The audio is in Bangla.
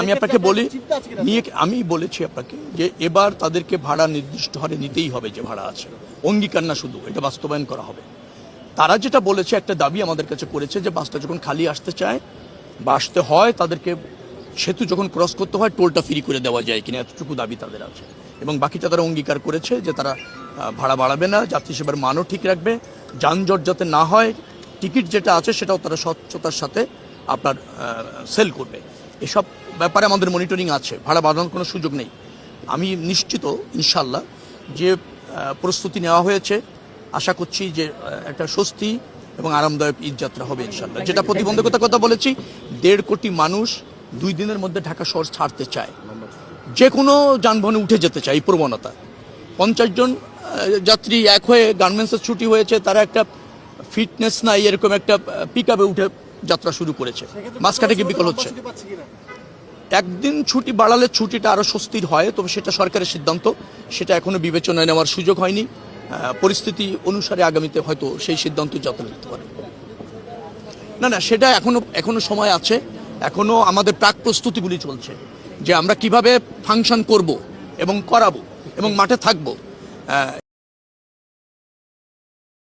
আমি আপনাকে বলি আমি বলেছি আপনাকে যে এবার তাদেরকে ভাড়া নির্দিষ্ট হারে নিতেই হবে, যে ভাড়া আছে অঙ্গীকার না, শুধু এটা বাস্তবায়ন করা হবে। তারা যেটা বলেছে, একটা দাবি আমাদের কাছে করেছে যে বাসটা যখন খালি আসতে চায় বা আসতে হয়, তাদেরকে সেতু যখন ক্রস করতে হয় টোলটা ফ্রি করে দেওয়া যায় কিনা, এতটুকু দাবি তাদের আছে। এবং বাকিটা তারা অঙ্গীকার করেছে যে তারা ভাড়া বাড়াবে না, যাত্রী সেবার মানও ঠিক রাখবে, যানজট যাতে না হয়, টিকিট যেটা আছে সেটাও তারা স্বচ্ছতার সাথে আপনার সেল করবে। এসব ব্যাপারে আমাদের মনিটরিং আছে, ভাড়া বাড়ানোর কোনো সুযোগ নেই। আমি নিশ্চিত ইনশাল্লাহ যে প্রস্তুতি নেওয়া হয়েছে, আশা করছি যে একটা স্বস্তি এবং আরামদায়ক ঈদযাত্রা হবে ইনশাল্লাহ। যেটা প্রতিবন্ধকতার কথা বলেছি, 1.5 কোটি মানুষ 2 দিনের মধ্যে ঢাকা শহর ছাড়তে চায়, যে কোনো যানবাহনে উঠে যেতে চায়। এই প্রবণতা 50 জন যাত্রী এক হয়ে গার্মেন্টসের ছুটি হয়েছে, তারা একটা ফিটনেস নাই এরকম একটা পিকআপে উঠে যাত্রা শুরু করেছে, মাঝখানে কি বিকল হচ্ছে। একদিন ছুটি বাড়ালে ছুটিটা আরো স্বস্তির হয়, তবে সেটা সরকারের সিদ্ধান্ত, সেটা এখনো বিবেচনায় নেওয়ার সুযোগ হয়নি। পরিস্থিতি অনুসারে আগামীতে হয়তো সেই সিদ্ধান্ত যাত্রা নিতে পারে। না, সেটা এখনো সময় আছে, এখনো আমাদের প্রাক প্রস্তুতিগুলি চলছে যে আমরা কিভাবে ফাংশন করব এবং করাবো এবং মাঠে থাকবো।